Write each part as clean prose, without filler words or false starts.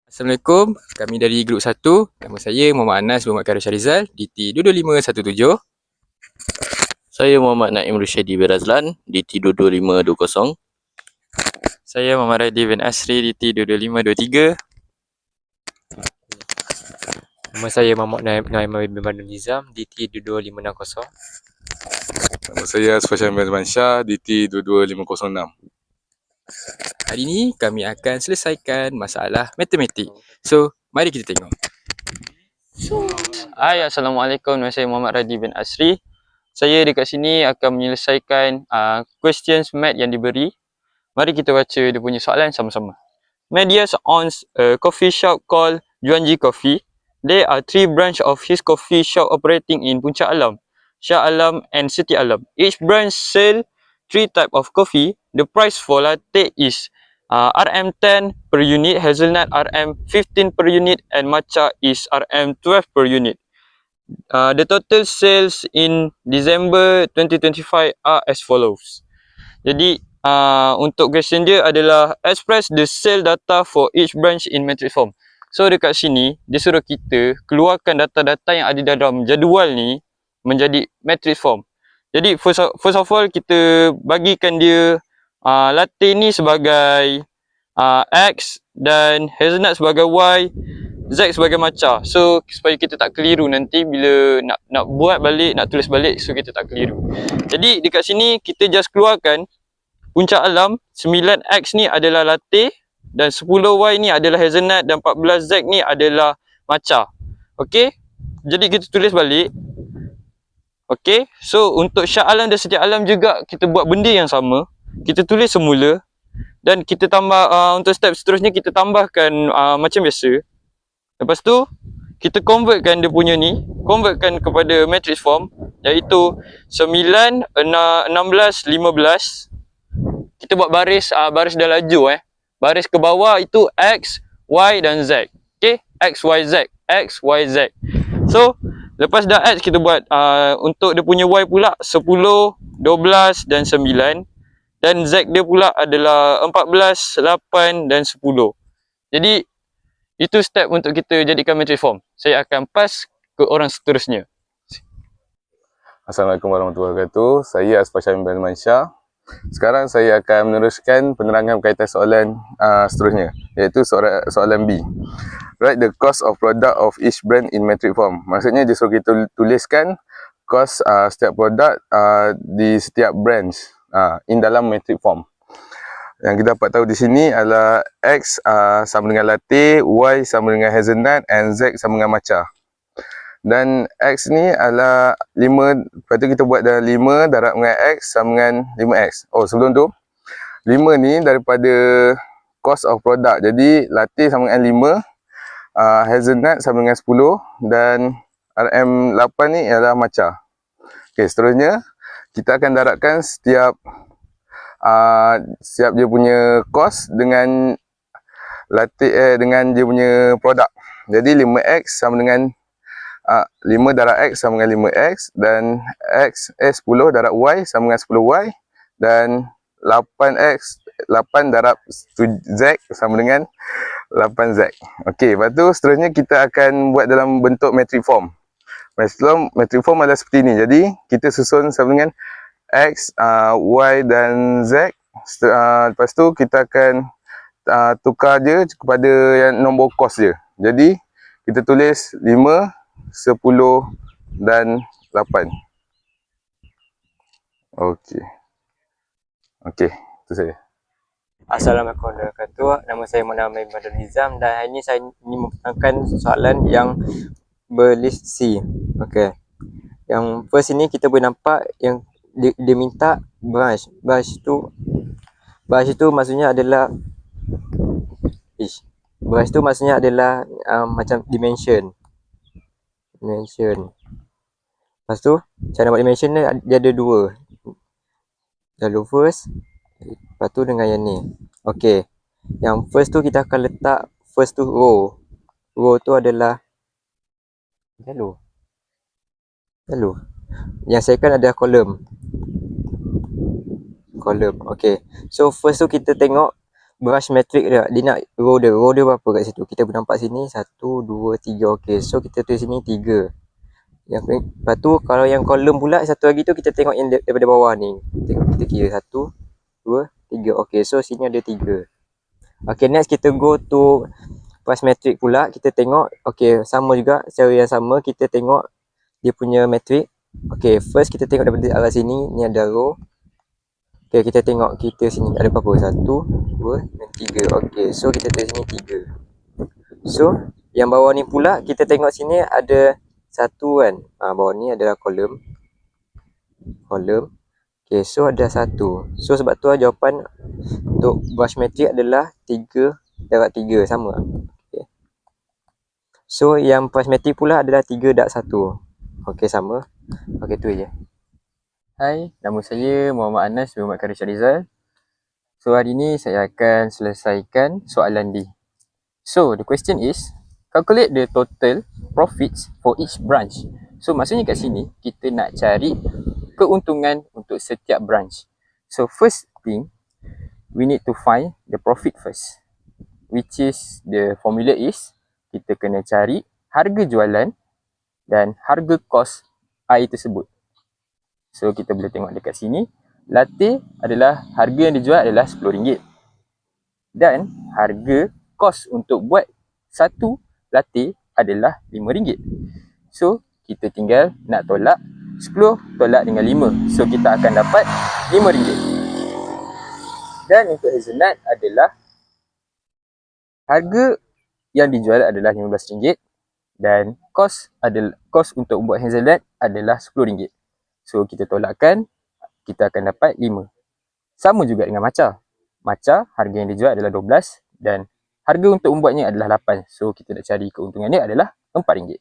Assalamualaikum, kami dari grup 1. Nama saya Muhammad Anas Muhammad Karim Syarizal, DT 22517. Saya Muhammad Naim Rusyadi Berazlan, DT 22520. Saya Muhammad Raidi bin Asri, DT 22523. Nama saya Muhammad Naim bin Bandar Nizam, DT 22560. Nama saya Asfasyan bin Mansyah, DT 22506. Hari ini kami akan selesaikan masalah matematik. So, mari kita tengok. Hai, Assalamualaikum. Nama saya Muhammad Raidi bin Asri. Saya dekat sini akan menyelesaikan questions math yang diberi. Mari kita baca dia punya soalan sama-sama. Medias owns a coffee shop called Juanji Coffee. There are 3 branches of his coffee shop operating in Puncak Alam, Shah Alam and Siti Alam. Each branch sell 3 type of coffee. The price for latte is RM10 per unit, hazelnut RM15 per unit and matcha is RM12 per unit. The total sales in December 2025 are as follows. Jadi untuk question dia adalah express the sale data for each branch in matrix form. So dekat sini dia suruh kita keluarkan data-data yang ada dalam jadual ni menjadi matrix form. Jadi first of all kita bagikan dia latte ni sebagai X dan hazelnut sebagai Y, Z sebagai matcha. So supaya kita tak keliru nanti bila nak buat balik, nak tulis balik, so kita tak keliru. Jadi dekat sini kita just keluarkan Puncak Alam, 9X ni adalah latte dan 10Y ni adalah hazelnut dan 14Z ni adalah matcha. Okey? Jadi kita tulis balik. Okey? So untuk Shah Alam dan Siti Alam juga kita buat benda yang sama. Kita tulis semula dan kita tambah untuk step seterusnya kita tambahkan macam biasa. Lepas tu kita convertkan dia punya ni, convertkan kepada matrix form iaitu 9, 16, 15. Kita buat baris dah laju Baris ke bawah itu X, Y dan Z. Okey? X, Y, Z. X, Y, Z. So, lepas dah X kita buat untuk dia punya Y pula 10, 12 dan 9. Dan Z dia pula adalah 14, 8 dan 10. Jadi, itu step untuk kita jadikan matrix form. Saya akan pass ke orang seterusnya. Assalamualaikum warahmatullahi wabarakatuh. Saya Asfasyan bin Mansyah. Sekarang saya akan meneruskan penerangan berkaitan soalan seterusnya, iaitu soalan B. Write the cost of product of each brand in metric form. Maksudnya dia suruh kita tuliskan cost setiap produk di setiap branch in dalam metric form. Yang kita dapat tahu di sini adalah X sama dengan latte, Y sama dengan hazelnut and Z sama dengan matcha. Dan X ni adalah 5, lepas tu kita buat dalam 5 darab dengan X sama dengan 5X. Oh, sebelum tu 5 ni daripada cost of product. Jadi latte sama dengan 5, hazelnut sama dengan 10 dan RM8 ni adalah matcha. Okey, seterusnya kita akan darabkan setiap dia punya cost dengan latte dengan dia punya produk. Jadi 5X sama dengan 5 darab X sama dengan 5X dan X 10 darab Y sama dengan 10Y dan 8X 8 darab Z sama dengan 8Z. Okey, lepas tu seterusnya kita akan buat dalam bentuk metric form. Metric form adalah seperti ini. Jadi kita susun sama dengan X, Y dan Z. Lepas tu kita akan tukar je kepada yang nombor kos je. Jadi kita tulis 5, 10 dan 8. Okey. Okey, itu saja. Assalamualaikum warahmatullahi wabarakatuh. Nama saya Muhammad bin Bandar Nizam dan hari ini saya ingin memperkenalkan soalan yang berlist C. Okey. Yang first ini kita boleh nampak yang dia minta branch. Branch itu maksudnya adalah branch tu maksudnya adalah macam dimension. Lepas tu cara buat dimension dia ada 2. Lalu first, lepas tu dengan yang ni. Okey. Yang first tu kita akan letak first tu row. Row tu adalah lalu. Yang second adalah column. Okey. So first tu kita tengok brush metric dia nak row dia berapa kat situ. Kita boleh nampak sini 1, 2, 3. Okey, so kita tulis sini 3. Lepas tu kalau yang kolom pula satu lagi tu kita tengok yang daripada bawah ni. Kita kira 1, 2, 3. Okey, so sini ada 3. Okey, next kita go to brush metric pula. Kita tengok, okey, sama juga cara yang sama, kita tengok dia punya metric. Okey, first kita tengok daripada arah sini, ni ada row. Okey, kita tengok kita sini ada berapa? 1, 2 dan 3. Okey, so kita tulis sini 3. So, yang bawah ni pula kita tengok sini ada 1 kan. Bawah ni adalah kolom. Okey, so ada 1. So sebab tu jawapan untuk brush metric adalah 3 darab 3 sama. Okey. So yang brush metric pula adalah 3 darab 1. Okey, sama. Okey, tu aja. Hai, nama saya Muhammad Anas bin Muhammad Karim Syahrizal. So hari ni saya akan selesaikan soalan D. So the question is, calculate the total profits for each branch. So maksudnya kat sini kita nak cari keuntungan untuk setiap branch. So first thing, we need to find the profit first, which is the formula is kita kena cari harga jualan dan harga kos air tersebut. So kita boleh tengok dekat sini, latte adalah harga yang dijual adalah RM10 dan harga kos untuk buat satu latte adalah RM5. So kita tinggal nak tolak 10 tolak dengan 5. So kita akan dapat RM5. Dan untuk hazelnut adalah harga yang dijual adalah RM15 dan kos untuk buat hazelnut adalah RM10. So kita tolakkan, kita akan dapat 5. Sama juga dengan matcha. Matcha harga yang dijual adalah 12 dan harga untuk membuatnya adalah 8. So kita nak cari keuntungannya adalah RM4.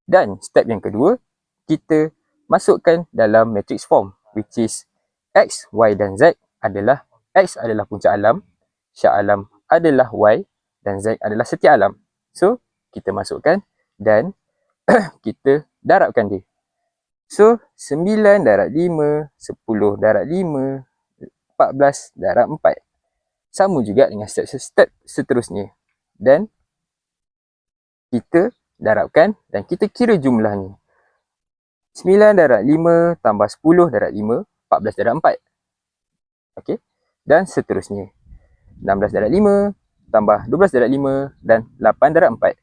Dan step yang kedua, kita masukkan dalam matrix form, which is X, Y dan Z adalah X adalah puncak alam, syak alam adalah Y dan Z adalah setiap alam. So kita masukkan dan kita darabkan dia. So 9 darab 5, 10 darab 5, 14 darab 4. Sama juga dengan step seterusnya. Dan kita darabkan dan kita kira jumlahnya. 9 darab 5 tambah 10 darab 5, 14 darab 4. Okey. Dan seterusnya. 16 darab 5 tambah 12 darab 5 dan 8 darab 4.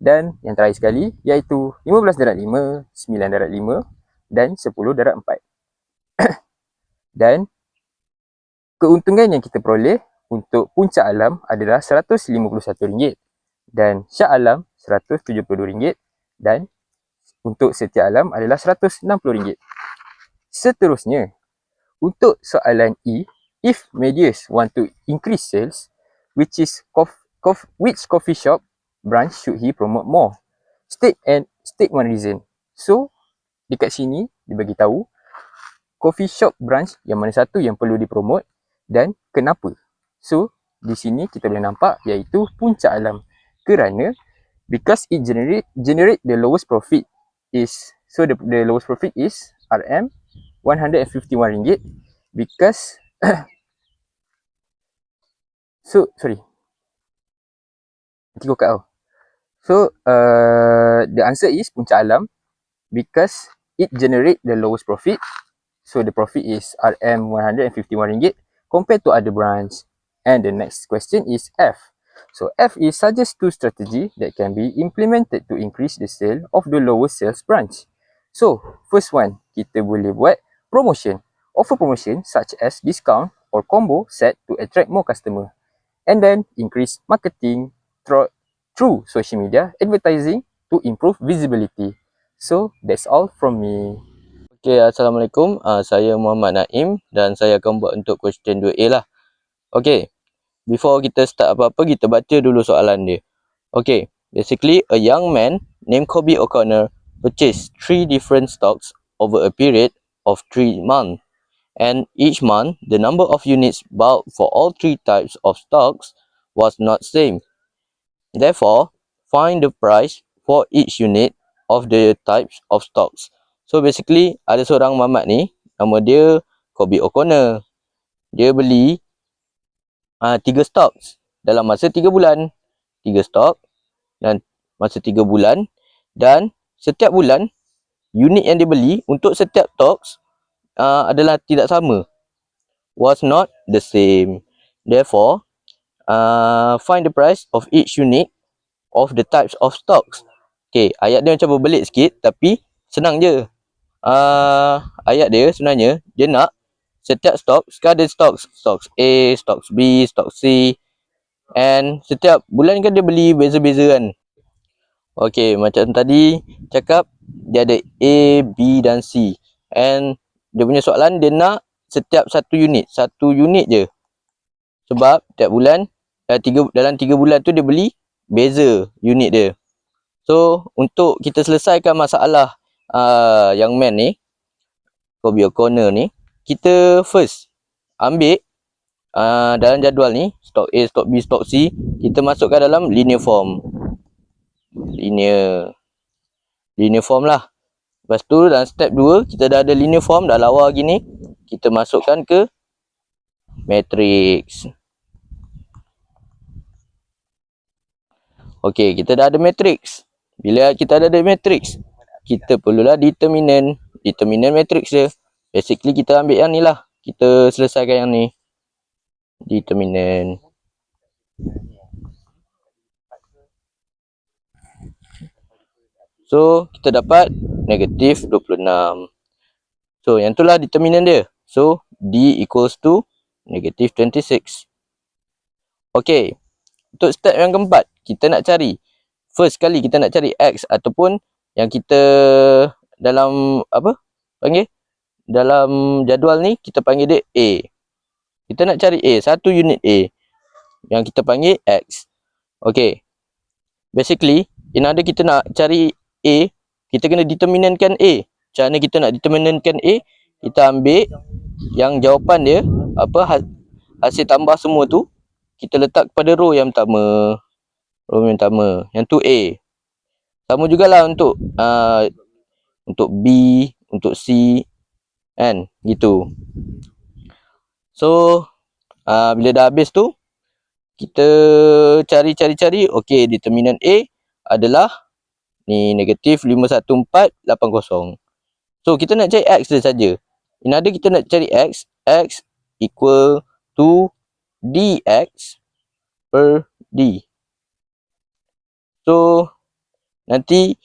Dan yang terakhir sekali iaitu 15 darab 5, 9 darab 5 dan 10 darab 4. Dan keuntungan yang kita peroleh untuk puncak alam adalah RM151 dan syak alam RM172 dan untuk setiap alam adalah RM160. Seterusnya, untuk soalan E, if Medius want to increase sales, which coffee shop branch should he promote more? State one reason. So dekat sini dibagi tahu coffee shop branch yang mana satu yang perlu dipromot dan kenapa. So di sini kita boleh nampak iaitu puncak alam, kerana because it generate the lowest profit is, so the lowest profit is RM151 because so sorry nanti kau kat so the answer is puncak alam because it generate the lowest profit. So the profit is RM151 compared to other branch. And the next question is F. So F is suggest two strategy that can be implemented to increase the sale of the lowest sales branch. So first one, kita boleh buat promotion. Offer promotion such as discount or combo set to attract more customer. And then increase marketing through social media advertising to improve visibility. So that's all from me. Okay, Assalamualaikum. Saya Muhammad Naim dan saya akan buat untuk question 2A lah. Okay, before kita start apa-apa, kita baca dulu soalan dia. Okay, basically a young man named Kobe O'Connor purchased 3 different stocks over a period of 3 months. And each month, the number of units bought for all 3 types of stocks was not same. Therefore, find the price for each unit of the types of stocks. So basically, ada seorang mamat ni, nama dia Kobe O'Connor. Dia beli 3 stocks dalam masa 3 bulan. 3 stok dan masa 3 bulan, dan setiap bulan unit yang dibeli untuk setiap stocks adalah tidak sama. Was not the same. Therefore, find the price of each unit of the types of stocks. Okay, ayat dia macam berbelit sikit tapi senang je. Ayat dia sebenarnya dia nak setiap stocks ada stocks A, stocks B, stocks C, and setiap bulan kan dia beli beza-beza kan. Okay, macam tadi cakap dia ada A, B dan C, and dia punya soalan dia nak setiap satu unit je. Sebab tiap bulan dalam 3 bulan tu dia beli beza unit dia. So untuk kita selesaikan masalah yang man ni, Cobia Corner ni, kita first ambil dalam jadual ni stok A, stok B, stok C, kita masukkan dalam linear form. Linear form lah. Lepas tu dalam step 2 kita dah ada linear form, dah lawa gini, kita masukkan ke matrix. Okey, kita dah ada matrix. Bila kita dah ada matrix, kita perlulah determinant matrix dia. Basically kita ambil yang ni lah, kita selesaikan yang ni, determinant. So kita dapat negatif 26. So yang tu lah determinant dia. So D equals to negatif 26. Okay, untuk step yang keempat, kita nak cari, first kali kita nak cari X, ataupun yang kita dalam dalam jadual ni kita panggil dia A. Kita nak cari A, satu unit A yang kita panggil X. Okay, basically in order kita nak cari A, kita kena determinantkan A. Macam mana kita nak determinantkan A? Kita ambil yang jawapan dia, hasil tambah semua tu, kita letak pada row yang pertama. Yang tu A. Sama jugalah untuk B, untuk C, kan, gitu. So bila dah habis tu, kita cari. Okey, determinant A adalah ni, negatif 51480. So kita nak cari X dia saja. In order kita nak cari X equal to dx per d. So nanti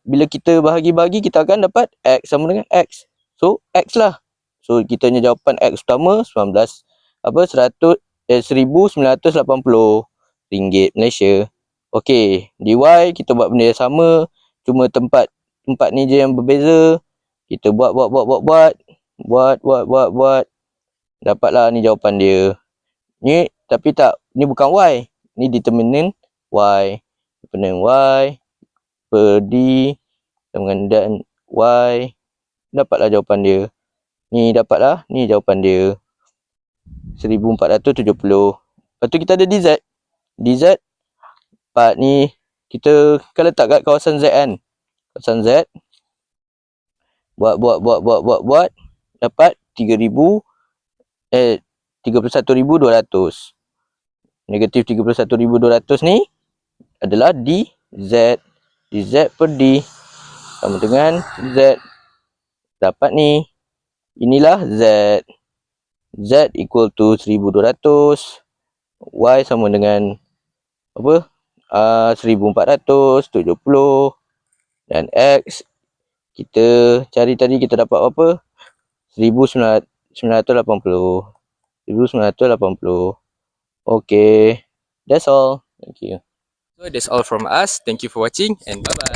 bila kita bahagi-bahagi, kita akan dapat X sama dengan X. So X lah. So kita punya jawapan X utama 1980 ringgit Malaysia. Okey, dy kita buat benda yang sama, cuma tempat ni je yang berbeza. Kita buat. Dapatlah ni jawapan dia. Ni tapi tak, ni bukan Y. Ni determinant Y. Determinant Y per D sama dengan Y. Dapatlah jawapan dia. Ni dapatlah, ni jawapan dia. 1470. Lepas tu kita ada DZ. DZ part ni kita akan letak kat kawasan Z kan. Kawasan Z. Buat. Dapat 31,200. Negatif 31,200 ni adalah DZ. DZ per D sama dengan Z. Dapat ni. Inilah Z. Z equal to 1,200. Y sama dengan 1,470. Dan X kita cari tadi, kita dapat apa? 1,980. Okay, that's all. Thank you. So that's all from us. Thank you for watching and bye bye.